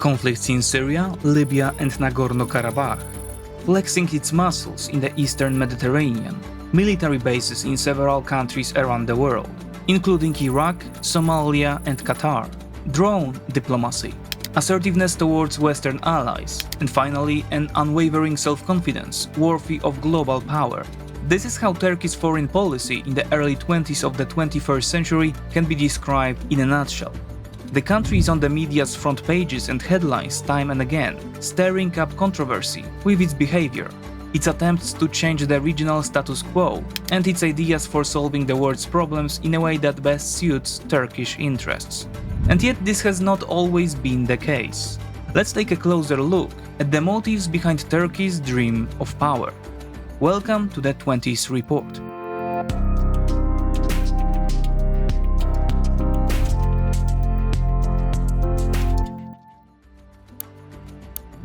conflicts in Syria, Libya and Nagorno-Karabakh, flexing its muscles in the eastern Mediterranean, military bases in several countries around the world, including Iraq, Somalia and Qatar, drone diplomacy, assertiveness towards Western allies, and finally an unwavering self-confidence worthy of global power. This is how Turkey's foreign policy in the early 20s of the 21st century can be described in a nutshell. The country is on the media's front pages and headlines time and again, stirring up controversy with its behavior, its attempts to change the regional status quo, and its ideas for solving the world's problems in a way that best suits Turkish interests. And yet this has not always been the case. Let's take a closer look at the motives behind Turkey's dream of power. Welcome to the 20s Report.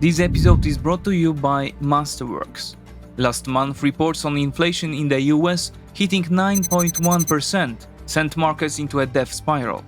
This episode is brought to you by Masterworks. Last month, reports on inflation in the US hitting 9.1% sent markets into a death spiral.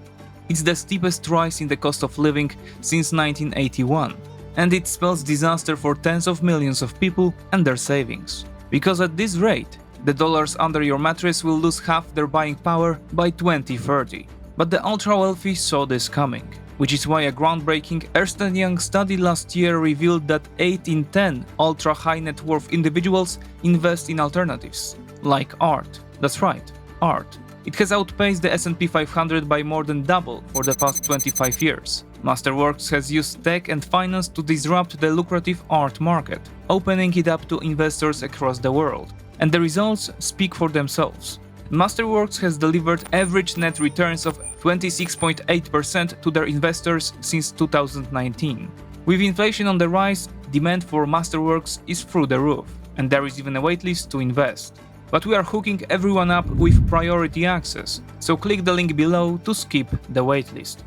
It's the steepest rise in the cost of living since 1981, and it spells disaster for tens of millions of people and their savings. Because at this rate, the dollars under your mattress will lose half their buying power by 2030. But the ultra-wealthy saw this coming, which is why a groundbreaking Ernst & Young study last year revealed that 8 in 10 ultra-high net worth individuals invest in alternatives, like art. That's right, art. It has outpaced the S&P 500 by more than double for the past 25 years. Masterworks has used tech and finance to disrupt the lucrative art market, opening it up to investors across the world. And the results speak for themselves. Masterworks has delivered average net returns of 26.8% to their investors since 2019. With inflation on the rise, demand for Masterworks is through the roof, and there is even a waitlist to invest. But we are hooking everyone up with priority access, so click the link below to skip the waitlist.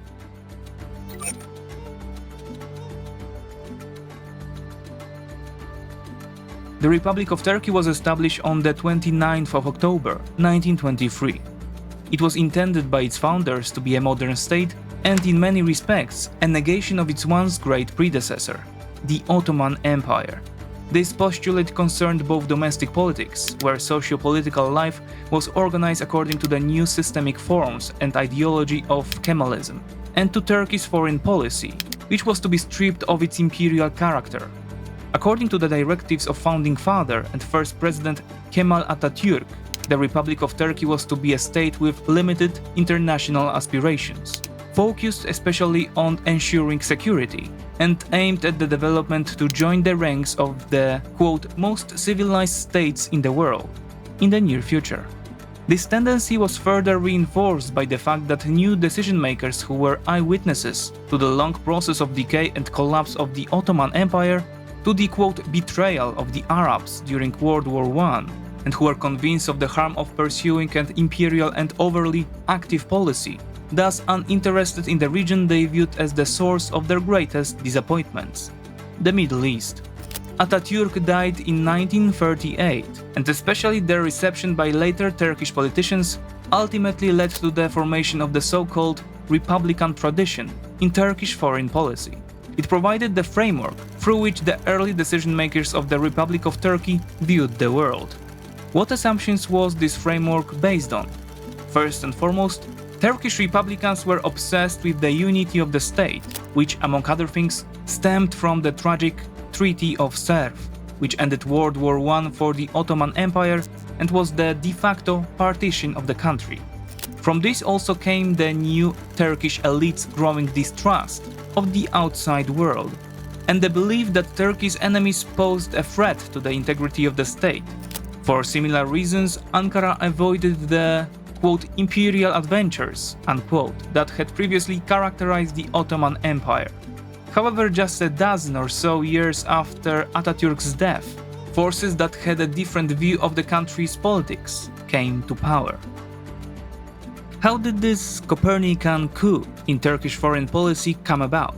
The Republic of Turkey was established on the 29th of October, 1923. It was intended by its founders to be a modern state and in many respects a negation of its once great predecessor, the Ottoman Empire. This postulate concerned both domestic politics, where socio-political life was organized according to the new systemic forms and ideology of Kemalism, and to Turkey's foreign policy, which was to be stripped of its imperial character. According to the directives of founding father and first president Kemal Atatürk, the Republic of Turkey was to be a state with limited international aspirations, focused especially on ensuring security, and aimed at the development to join the ranks of the, quote, most civilized states in the world in the near future. This tendency was further reinforced by the fact that new decision-makers who were eyewitnesses to the long process of decay and collapse of the Ottoman Empire, to the, quote, betrayal of the Arabs during World War I, and who were convinced of the harm of pursuing an imperial and overly active policy, thus uninterested in the region they viewed as the source of their greatest disappointments, the Middle East. Atatürk died in 1938, and especially their reception by later Turkish politicians ultimately led to the formation of the so-called Republican tradition in Turkish foreign policy. It provided the framework through which the early decision-makers of the Republic of Turkey viewed the world. What assumptions was this framework based on? First and foremost, Turkish Republicans were obsessed with the unity of the state, which, among other things, stemmed from the tragic Treaty of Sèvres, which ended World War I for the Ottoman Empire and was the de facto partition of the country. From this also came the new Turkish elites' growing distrust of the outside world, and the belief that Turkey's enemies posed a threat to the integrity of the state. For similar reasons, Ankara avoided the, quote, imperial adventures, unquote, that had previously characterized the Ottoman Empire. However, just a dozen or so years after Atatürk's death, forces that had a different view of the country's politics came to power. How did this Copernican coup in Turkish foreign policy come about?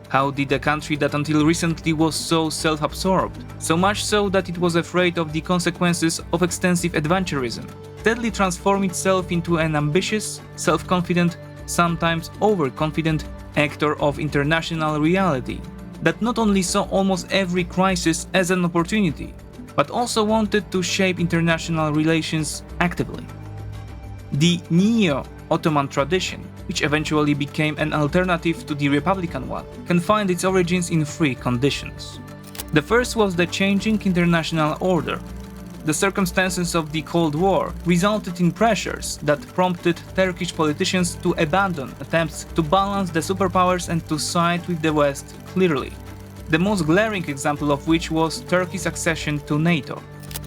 How did a country that until recently was so self-absorbed, so much so that it was afraid of the consequences of extensive adventurism, steadily transform itself into an ambitious, self-confident, sometimes overconfident actor of international reality that not only saw almost every crisis as an opportunity, but also wanted to shape international relations actively. The Neo-Ottoman tradition, which eventually became an alternative to the Republican one, can find its origins in three conditions. The first was the changing international order. The circumstances of the Cold War resulted in pressures that prompted Turkish politicians to abandon attempts to balance the superpowers and to side with the West clearly. The most glaring example of which was Turkey's accession to NATO.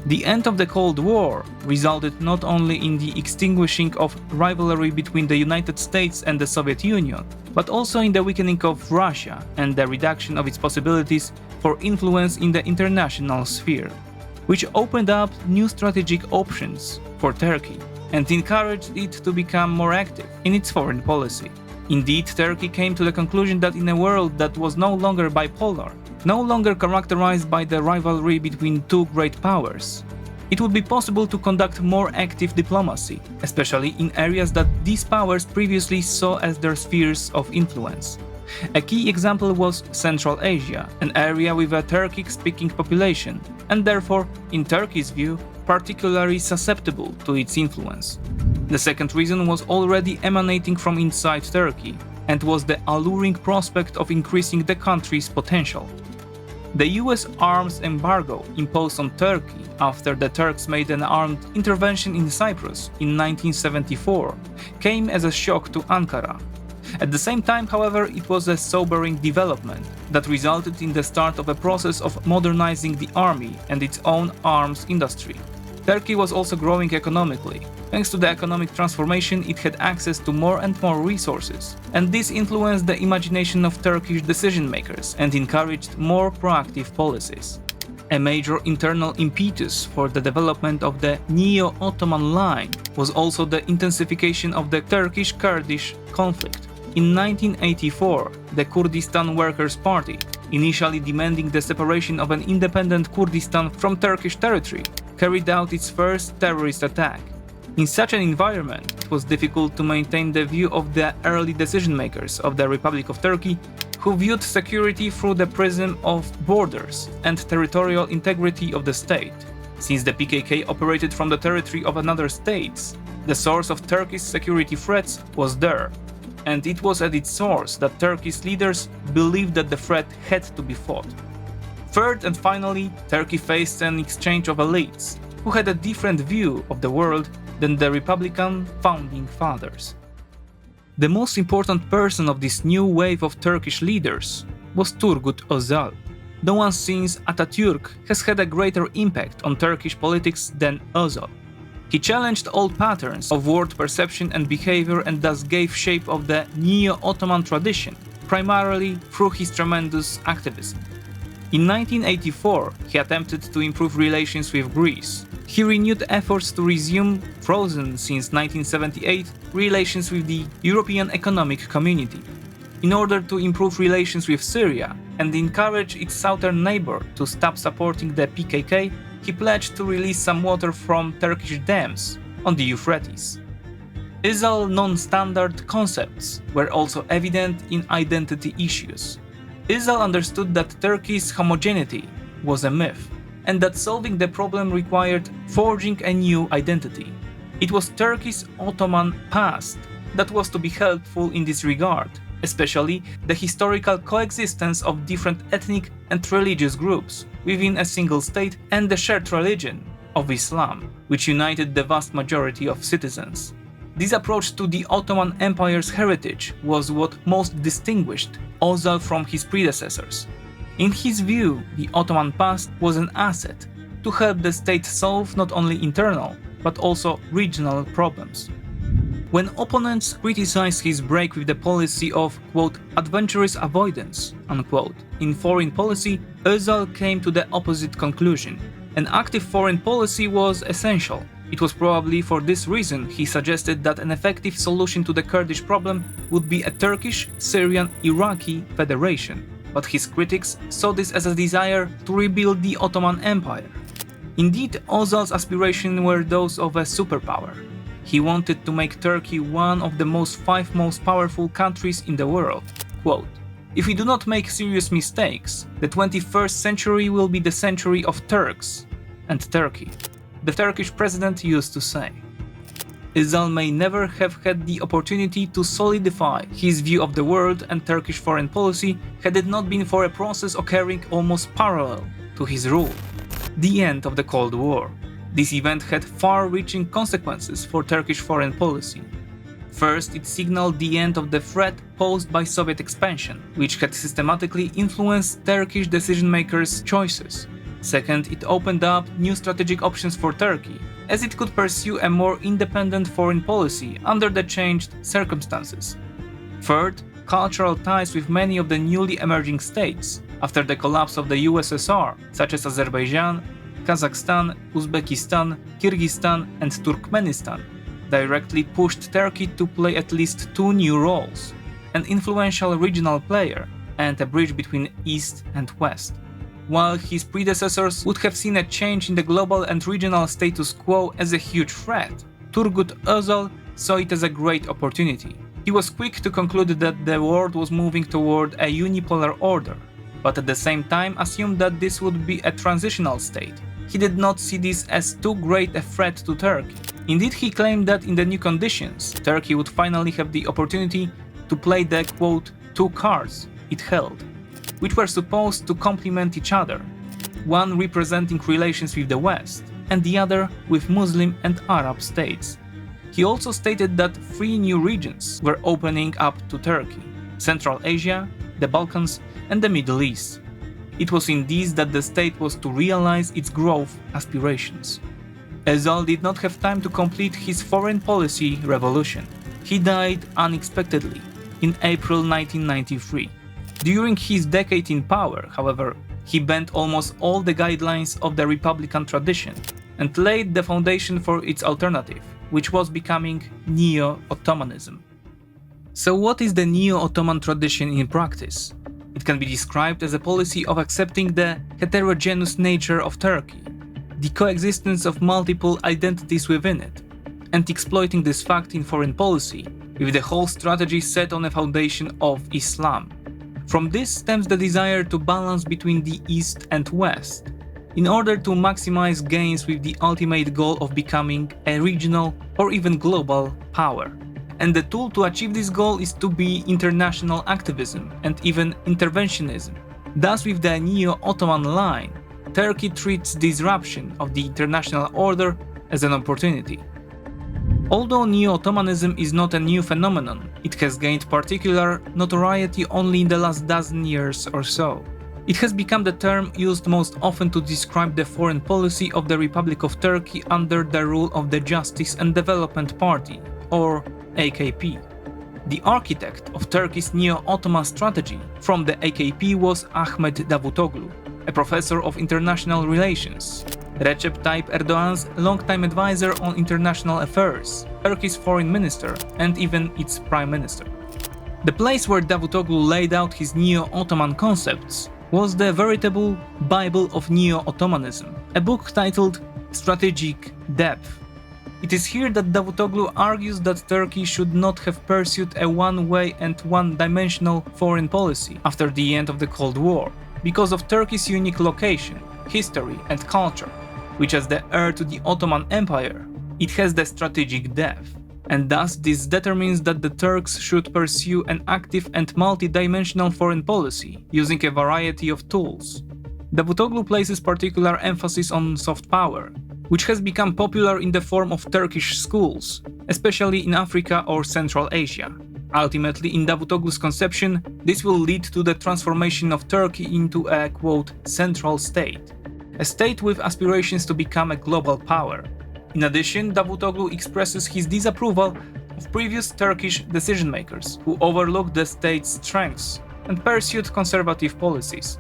The end of the Cold War resulted not only in the extinguishing of rivalry between the United States and the Soviet Union, but also in the weakening of Russia and the reduction of its possibilities for influence in the international sphere, which opened up new strategic options for Turkey and encouraged it to become more active in its foreign policy. Indeed, Turkey came to the conclusion that in a world that was no longer bipolar, no longer characterized by the rivalry between two great powers, it would be possible to conduct more active diplomacy, especially in areas that these powers previously saw as their spheres of influence. A key example was Central Asia, an area with a Turkic-speaking population, and therefore, in Turkey's view, particularly susceptible to its influence. The second reason was already emanating from inside Turkey, and was the alluring prospect of increasing the country's potential. The US arms embargo imposed on Turkey after the Turks made an armed intervention in Cyprus in 1974 came as a shock to Ankara. At the same time, however, it was a sobering development that resulted in the start of a process of modernizing the army and its own arms industry. Turkey was also growing economically. Thanks to the economic transformation, it had access to more and more resources, and this influenced the imagination of Turkish decision-makers and encouraged more proactive policies. A major internal impetus for the development of the Neo-Ottoman line was also the intensification of the Turkish-Kurdish conflict. In 1984, the Kurdistan Workers' Party, initially demanding the separation of an independent Kurdistan from Turkish territory, carried out its first terrorist attack. In such an environment, it was difficult to maintain the view of the early decision-makers of the Republic of Turkey, who viewed security through the prism of borders and territorial integrity of the state. Since the PKK operated from the territory of another state, the source of Turkey's security threats was there, and it was at its source that Turkey's leaders believed that the threat had to be fought. Third and finally, Turkey faced an exchange of elites, who had a different view of the world than the Republican founding fathers. The most important person of this new wave of Turkish leaders was Turgut Özal. No one since Atatürk has had a greater impact on Turkish politics than Özal. He challenged old patterns of world perception and behavior and thus gave shape of the Neo-Ottoman tradition, primarily through his tremendous activism. In 1984, he attempted to improve relations with Greece. He renewed efforts to resume, frozen since 1978, relations with the European Economic Community. In order to improve relations with Syria and encourage its southern neighbor to stop supporting the PKK, he pledged to release some water from Turkish dams on the Euphrates. Özal's non-standard concepts were also evident in identity issues. Özal understood that Turkey's homogeneity was a myth, and that solving the problem required forging a new identity. It was Turkey's Ottoman past that was to be helpful in this regard, especially the historical coexistence of different ethnic and religious groups within a single state and the shared religion of Islam, which united the vast majority of citizens. This approach to the Ottoman Empire's heritage was what most distinguished Özal from his predecessors. In his view, the Ottoman past was an asset to help the state solve not only internal, but also regional problems. When opponents criticized his break with the policy of, quote, adventurous avoidance, unquote, in foreign policy, Özal came to the opposite conclusion. An active foreign policy was essential. It was probably for this reason he suggested that an effective solution to the Kurdish problem would be a Turkish-Syrian-Iraqi federation, but his critics saw this as a desire to rebuild the Ottoman Empire. Indeed, Özal's aspirations were those of a superpower. He wanted to make Turkey one of the five most powerful countries in the world. quote, "If we do not make serious mistakes, the 21st century will be the century of Turks and Turkey," the Turkish president used to say. Özal may never have had the opportunity to solidify his view of the world and Turkish foreign policy had it not been for a process occurring almost parallel to his rule: the end of the Cold War. This event had far-reaching consequences for Turkish foreign policy. First, it signaled the end of the threat posed by Soviet expansion, which had systematically influenced Turkish decision-makers' choices. Second, it opened up new strategic options for Turkey, as it could pursue a more independent foreign policy under the changed circumstances. Third, cultural ties with many of the newly emerging states after the collapse of the USSR, such as Azerbaijan, Kazakhstan, Uzbekistan, Kyrgyzstan, and Turkmenistan, directly pushed Turkey to play at least two new roles: an influential regional player and a bridge between East and West. While his predecessors would have seen a change in the global and regional status quo as a huge threat, Turgut Özal saw it as a great opportunity. He was quick to conclude that the world was moving toward a unipolar order, but at the same time assumed that this would be a transitional state. He did not see this as too great a threat to Turkey. Indeed, he claimed that in the new conditions, Turkey would finally have the opportunity to play the, quote, two cards it held, which were supposed to complement each other, one representing relations with the West, and the other with Muslim and Arab states. He also stated that three new regions were opening up to Turkey: Central Asia, the Balkans, and the Middle East. It was in these that the state was to realize its growth aspirations. Özal did not have time to complete his foreign policy revolution. He died unexpectedly in April 1993. During his decade in power, however, he bent almost all the guidelines of the Republican tradition and laid the foundation for its alternative, which was becoming Neo-Ottomanism. So what is the Neo-Ottoman tradition in practice? It can be described as a policy of accepting the heterogeneous nature of Turkey, the coexistence of multiple identities within it, and exploiting this fact in foreign policy, with the whole strategy set on a foundation of Islam. From this stems the desire to balance between the East and West, in order to maximize gains with the ultimate goal of becoming a regional or even global power. And the tool to achieve this goal is to be international activism and even interventionism. Thus, with the Neo-Ottoman line, Turkey treats disruption of the international order as an opportunity. Although Neo-Ottomanism is not a new phenomenon, it has gained particular notoriety only in the last dozen years or so. It has become the term used most often to describe the foreign policy of the Republic of Turkey under the rule of the Justice and Development Party, or AKP. The architect of Turkey's Neo-Ottoman strategy from the AKP was Ahmet Davutoglu, a professor of international relations, Recep Tayyip Erdogan's longtime advisor on international affairs, Turkey's foreign minister, and even its prime minister. The place where Davutoglu laid out his Neo-Ottoman concepts was the veritable Bible of Neo-Ottomanism, a book titled Strategic Depth. It is here that Davutoglu argues that Turkey should not have pursued a one-way and one-dimensional foreign policy after the end of the Cold War, because of Turkey's unique location, history, and culture, which as the heir to the Ottoman Empire, it has the strategic depth, and thus this determines that the Turks should pursue an active and multi-dimensional foreign policy using a variety of tools. Davutoglu places particular emphasis on soft power, which has become popular in the form of Turkish schools, especially in Africa or Central Asia. Ultimately, in Davutoglu's conception, this will lead to the transformation of Turkey into a, quote, central state, a state with aspirations to become a global power. In addition, Davutoglu expresses his disapproval of previous Turkish decision-makers who overlooked the state's strengths and pursued conservative policies.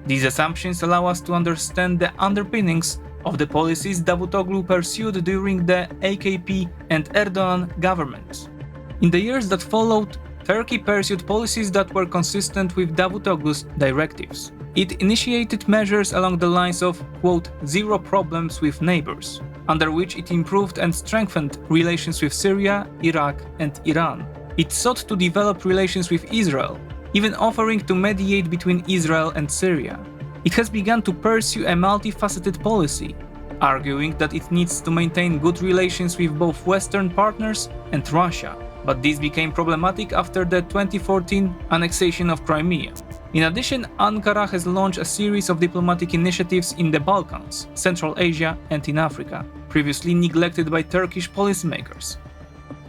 These assumptions allow us to understand the underpinnings of the policies Davutoglu pursued during the AKP and Erdogan governments. In the years that followed, Turkey pursued policies that were consistent with Davutoglu's directives. It initiated measures along the lines of, quote, zero problems with neighbors, under which it improved and strengthened relations with Syria, Iraq, and Iran. It sought to develop relations with Israel, even offering to mediate between Israel and Syria. It has begun to pursue a multifaceted policy, arguing that it needs to maintain good relations with both Western partners and Russia, but this became problematic after the 2014 annexation of Crimea. In addition, Ankara has launched a series of diplomatic initiatives in the Balkans, Central Asia and in Africa, previously neglected by Turkish policymakers.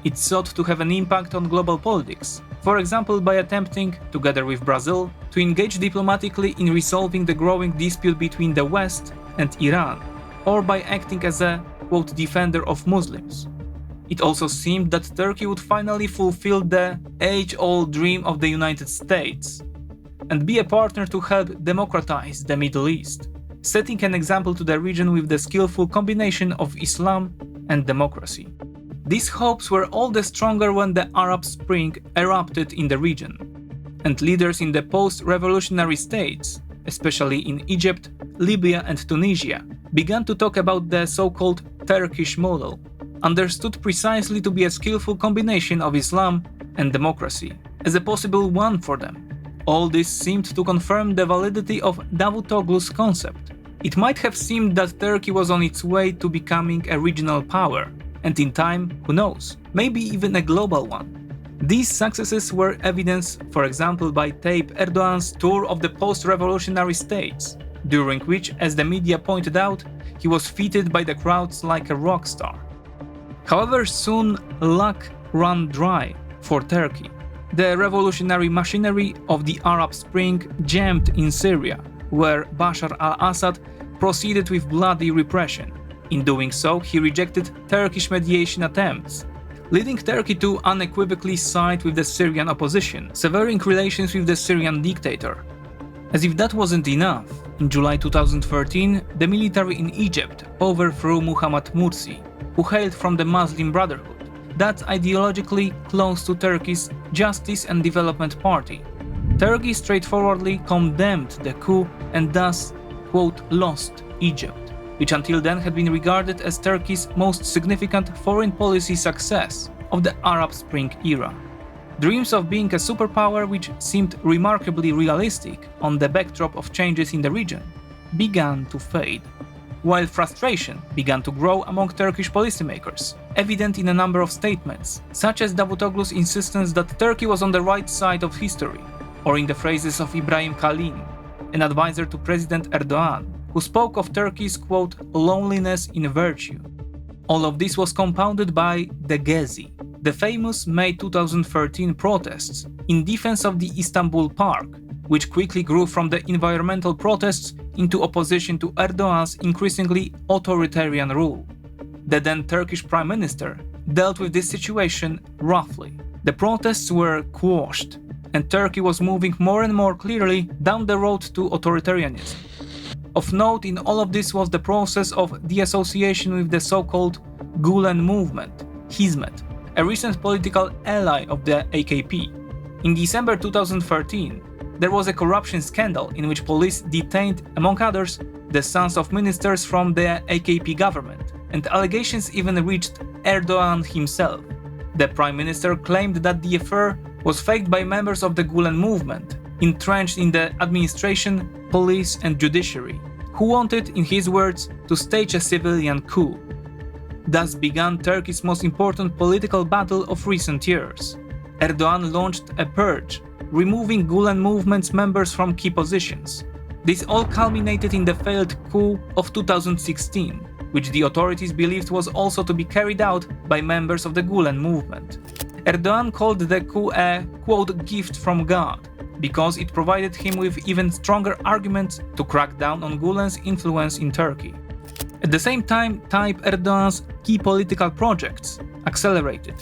It sought to have an impact on global politics, for example by attempting, together with Brazil, to engage diplomatically in resolving the growing dispute between the West and Iran, or by acting as a, quote, defender of Muslims. It also seemed that Turkey would finally fulfill the age-old dream of the United States and be a partner to help democratize the Middle East, setting an example to the region with the skillful combination of Islam and democracy. These hopes were all the stronger when the Arab Spring erupted in the region, and leaders in the post-revolutionary states, especially in Egypt, Libya and Tunisia, began to talk about the so-called Turkish model, understood precisely to be a skillful combination of Islam and democracy, as a possible one for them. All this seemed to confirm the validity of Davutoglu's concept. It might have seemed that Turkey was on its way to becoming a regional power, and in time, who knows, maybe even a global one. These successes were evidenced, for example, by Tayyip Erdogan's tour of the post-revolutionary states, during which, as the media pointed out, he was feted by the crowds like a rock star. However, soon luck ran dry for Turkey. The revolutionary machinery of the Arab Spring jammed in Syria, where Bashar al-Assad proceeded with bloody repression. In doing so, he rejected Turkish mediation attempts, leading Turkey to unequivocally side with the Syrian opposition, severing relations with the Syrian dictator. As if that wasn't enough, in July 2013, the military in Egypt overthrew Muhammad Mursi, who hailed from the Muslim Brotherhood, that's ideologically close to Turkey's Justice and Development Party. Turkey straightforwardly condemned the coup and thus, quote, lost Egypt, which until then had been regarded as Turkey's most significant foreign policy success of the Arab Spring era. Dreams of being a superpower, which seemed remarkably realistic on the backdrop of changes in the region, began to fade, while frustration began to grow among Turkish policymakers, evident in a number of statements, such as Davutoglu's insistence that Turkey was on the right side of history, or in the phrases of Ibrahim Kalin, an advisor to President Erdogan, who spoke of Turkey's, quote, loneliness in virtue. All of this was compounded by the Gezi, the famous May 2013 protests in defense of the Istanbul Park, which quickly grew from the environmental protests into opposition to Erdogan's increasingly authoritarian rule. The then Turkish Prime Minister dealt with this situation roughly. The protests were quashed, and Turkey was moving more and more clearly down the road to authoritarianism. Of note in all of this was the process of the association with the so-called Gulen movement, Hizmet, a recent political ally of the AKP. In December 2013, there was a corruption scandal in which police detained, among others, the sons of ministers from the AKP government, and allegations even reached Erdogan himself. The prime minister claimed that the affair was faked by members of the Gulen movement, entrenched in the administration, police and judiciary, who wanted, in his words, to stage a civilian coup. Thus began Turkey's most important political battle of recent years. Erdogan launched a purge, removing Gulen movement's members from key positions. This all culminated in the failed coup of 2016, which the authorities believed was also to be carried out by members of the Gulen movement. Erdogan called the coup a, quote, gift from God, because it provided him with even stronger arguments to crack down on Gulen's influence in Turkey. At the same time, Tayyip Erdogan's key political projects accelerated.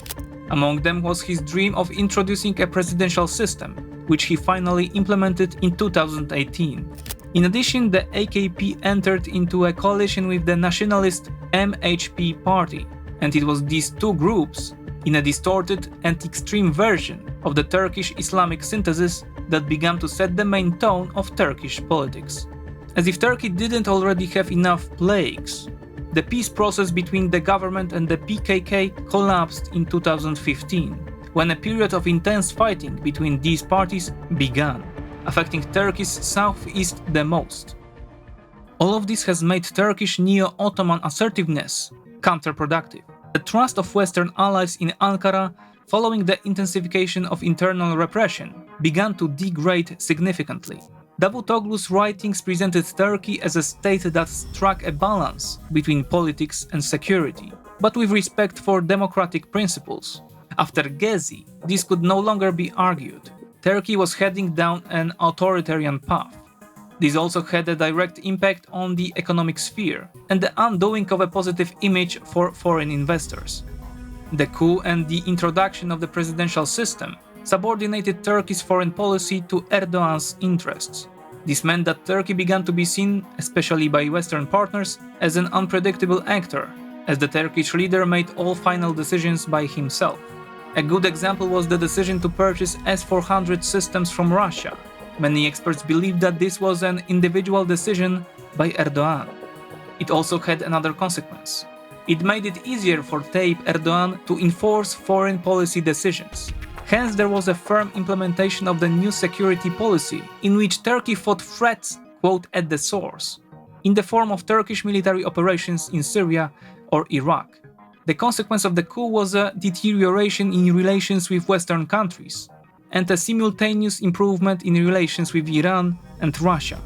Among them was his dream of introducing a presidential system, which he finally implemented in 2018. In addition, the AKP entered into a coalition with the nationalist MHP party, and it was these two groups, in a distorted and extreme version of the Turkish Islamic synthesis, that began to set the main tone of Turkish politics. As if Turkey didn't already have enough plagues, the peace process between the government and the PKK collapsed in 2015, when a period of intense fighting between these parties began, affecting Turkey's southeast the most. All of this has made Turkish Neo-Ottoman assertiveness counterproductive. The trust of Western allies in Ankara, following the intensification of internal repression, began to degrade significantly. Davutoglu's writings presented Turkey as a state that struck a balance between politics and security, but with respect for democratic principles. After Gezi, this could no longer be argued. Turkey was heading down an authoritarian path. This also had a direct impact on the economic sphere and the undoing of a positive image for foreign investors. The coup and the introduction of the presidential system subordinated Turkey's foreign policy to Erdogan's interests. This meant that Turkey began to be seen, especially by Western partners, as an unpredictable actor, as the Turkish leader made all final decisions by himself. A good example was the decision to purchase S-400 systems from Russia. Many experts believed that this was an individual decision by Erdogan. It also had another consequence. It made it easier for Tayyip Erdogan to enforce foreign policy decisions. Hence, there was a firm implementation of the new security policy, in which Turkey fought threats, quote, at the source, in the form of Turkish military operations in Syria or Iraq. The consequence of the coup was a deterioration in relations with Western countries, and a simultaneous improvement in relations with Iran and Russia.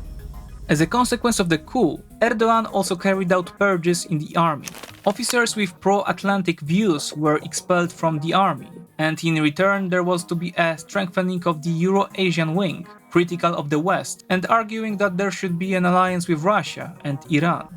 As a consequence of the coup, Erdogan also carried out purges in the army. Officers with pro-Atlantic views were expelled from the army, and in return there was to be a strengthening of the Euro-Asian wing, critical of the West, and arguing that there should be an alliance with Russia and Iran.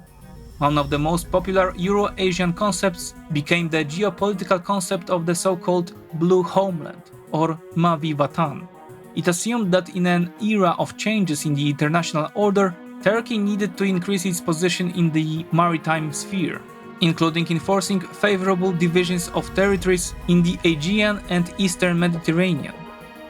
One of the most popular Euro-Asian concepts became the geopolitical concept of the so-called Blue Homeland, or Mavi Vatan. It assumed that in an era of changes in the international order, Turkey needed to increase its position in the maritime sphere, including enforcing favorable divisions of territories in the Aegean and Eastern Mediterranean.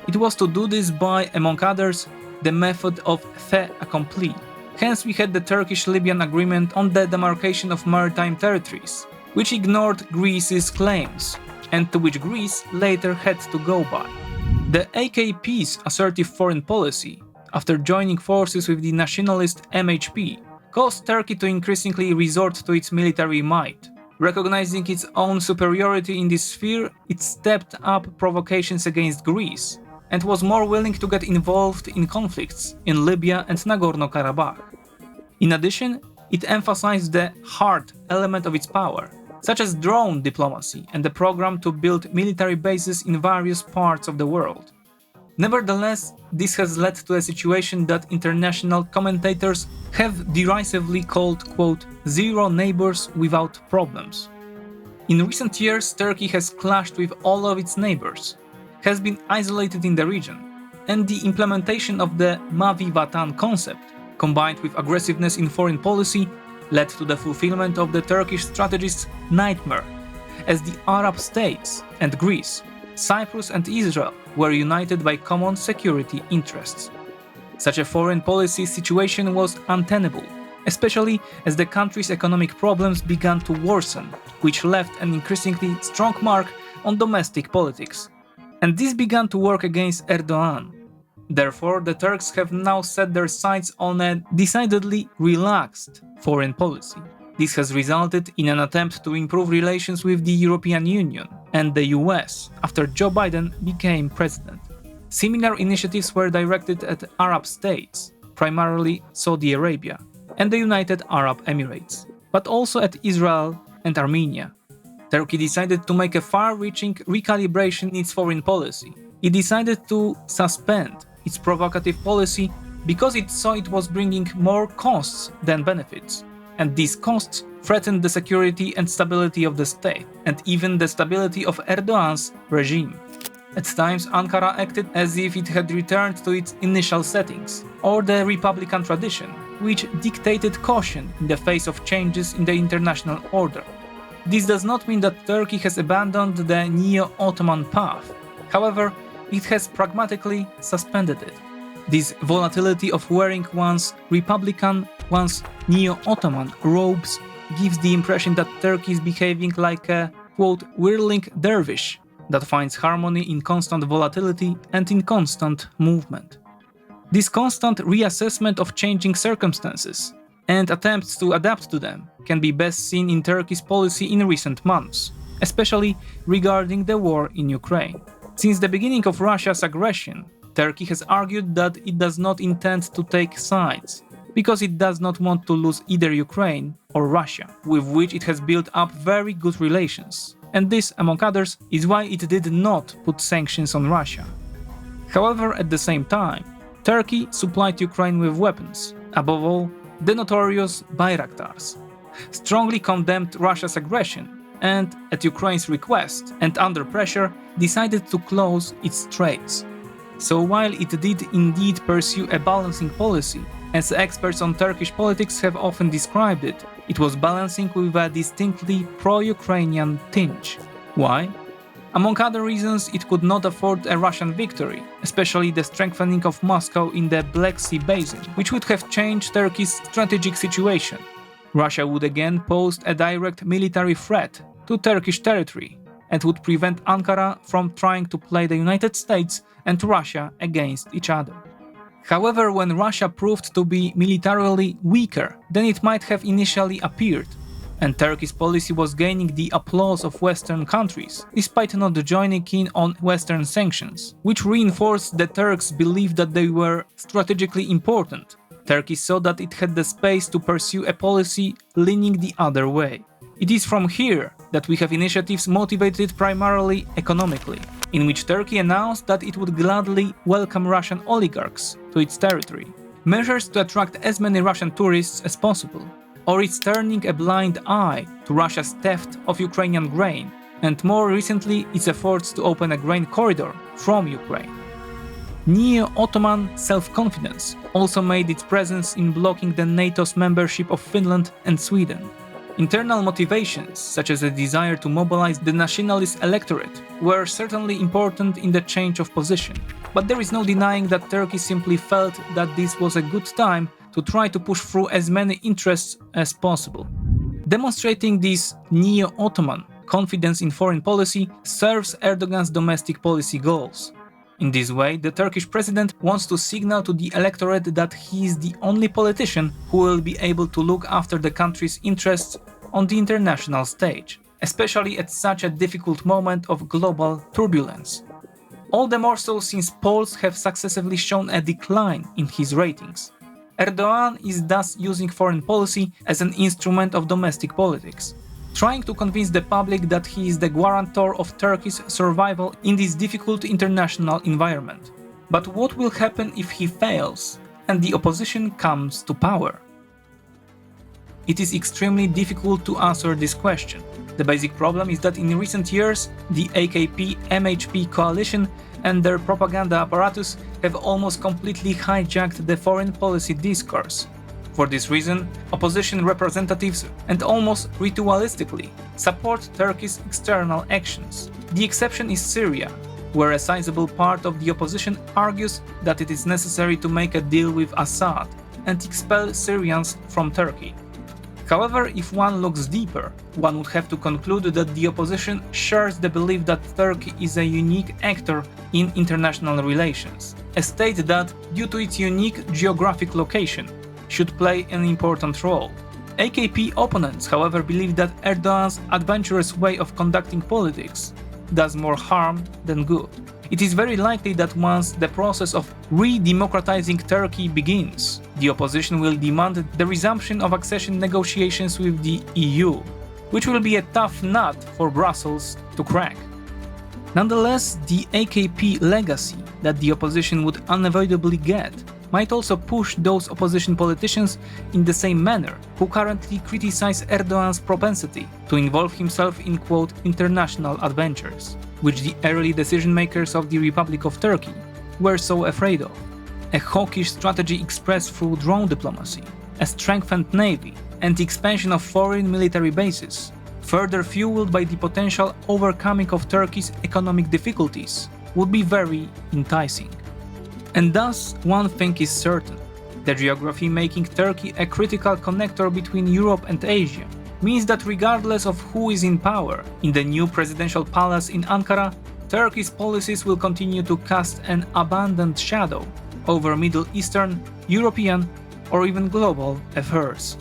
It was to do this by, among others, the method of fait accompli. Hence we had the Turkish-Libyan agreement on the demarcation of maritime territories, which ignored Greece's claims, and to which Greece later had to go by. The AKP's assertive foreign policy, after joining forces with the nationalist MHP, caused Turkey to increasingly resort to its military might. Recognizing its own superiority in this sphere, it stepped up provocations against Greece, and was more willing to get involved in conflicts in Libya and Nagorno-Karabakh. In addition, it emphasized the hard element of its power, such as drone diplomacy and the program to build military bases in various parts of the world. Nevertheless, this has led to a situation that international commentators have derisively called, quote, zero neighbors without problems. In recent years, Turkey has clashed with all of its neighbors, has been isolated in the region, and the implementation of the Mavi Vatan concept, combined with aggressiveness in foreign policy, led to the fulfillment of the Turkish strategist's nightmare, as the Arab states and Greece, Cyprus and Israel were united by common security interests. Such a foreign policy situation was untenable, especially as the country's economic problems began to worsen, which left an increasingly strong mark on domestic politics. And this began to work against Erdogan. Therefore, the Turks have now set their sights on a decidedly relaxed foreign policy. This has resulted in an attempt to improve relations with the European Union and the US after Joe Biden became president. Similar initiatives were directed at Arab states, primarily Saudi Arabia and the United Arab Emirates, but also at Israel and Armenia. Turkey decided to make a far-reaching recalibration in its foreign policy. It decided to suspend its provocative policy because it saw it was bringing more costs than benefits, and these costs threatened the security and stability of the state, and even the stability of Erdogan's regime. At times, Ankara acted as if it had returned to its initial settings, or the Republican tradition, which dictated caution in the face of changes in the international order. This does not mean that Turkey has abandoned the Neo-Ottoman path. However, it has pragmatically suspended it. This volatility of wearing one's Republican, one's Neo-Ottoman robes gives the impression that Turkey is behaving like a, quote, whirling dervish, that finds harmony in constant volatility and in constant movement. This constant reassessment of changing circumstances and attempts to adapt to them can be best seen in Turkey's policy in recent months, especially regarding the war in Ukraine. Since the beginning of Russia's aggression, Turkey has argued that it does not intend to take sides, because it does not want to lose either Ukraine or Russia, with which it has built up very good relations. And this, among others, is why it did not put sanctions on Russia. However, at the same time, Turkey supplied Ukraine with weapons, above all, the notorious Bayraktars, strongly condemned Russia's aggression, and, at Ukraine's request and under pressure, decided to close its straits. So while it did indeed pursue a balancing policy, as experts on Turkish politics have often described it, it was balancing with a distinctly pro-Ukrainian tinge. Why? Among other reasons, it could not afford a Russian victory, especially the strengthening of Moscow in the Black Sea basin, which would have changed Turkey's strategic situation. Russia would again pose a direct military threat to Turkish territory and would prevent Ankara from trying to play the United States and Russia against each other. However, when Russia proved to be militarily weaker than it might have initially appeared, and Turkey's policy was gaining the applause of Western countries, despite not joining in on Western sanctions, which reinforced the Turks' belief that they were strategically important, Turkey saw that it had the space to pursue a policy leaning the other way. It is from here that we have initiatives motivated primarily economically, in which Turkey announced that it would gladly welcome Russian oligarchs to its territory, measures to attract as many Russian tourists as possible, or it's turning a blind eye to Russia's theft of Ukrainian grain, and more recently its efforts to open a grain corridor from Ukraine. Neo-Ottoman self-confidence also made its presence in blocking the NATO's membership of Finland and Sweden. Internal motivations, such as a desire to mobilize the nationalist electorate, were certainly important in the change of position, but there is no denying that Turkey simply felt that this was a good time to try to push through as many interests as possible. Demonstrating this Neo-Ottoman confidence in foreign policy serves Erdogan's domestic policy goals. In this way, the Turkish president wants to signal to the electorate that he is the only politician who will be able to look after the country's interests on the international stage, especially at such a difficult moment of global turbulence. All the more so since polls have successively shown a decline in his ratings. Erdogan is thus using foreign policy as an instrument of domestic politics, trying to convince the public that he is the guarantor of Turkey's survival in this difficult international environment. But what will happen if he fails and the opposition comes to power? It is extremely difficult to answer this question. The basic problem is that in recent years, the AKP-MHP coalition and their propaganda apparatus have almost completely hijacked the foreign policy discourse. For this reason, opposition representatives and almost ritualistically support Turkey's external actions. The exception is Syria, where a sizable part of the opposition argues that it is necessary to make a deal with Assad and expel Syrians from Turkey. However, if one looks deeper, one would have to conclude that the opposition shares the belief that Turkey is a unique actor in international relations, a state that, due to its unique geographic location, should play an important role. AKP opponents, however, believe that Erdogan's adventurous way of conducting politics does more harm than good. It is very likely that once the process of re-democratizing Turkey begins, the opposition will demand the resumption of accession negotiations with the EU, which will be a tough nut for Brussels to crack. Nonetheless, the AKP legacy that the opposition would unavoidably get might also push those opposition politicians in the same manner who currently criticize Erdogan's propensity to involve himself in quote international adventures, which the early decision-makers of the Republic of Turkey were so afraid of. A hawkish strategy expressed through drone diplomacy, a strengthened navy, and the expansion of foreign military bases, further fueled by the potential overcoming of Turkey's economic difficulties, would be very enticing. And thus, one thing is certain: the geography making Turkey a critical connector between Europe and Asia means that regardless of who is in power in the new presidential palace in Ankara, Turkey's policies will continue to cast an abundant shadow over Middle Eastern, European, or even global affairs.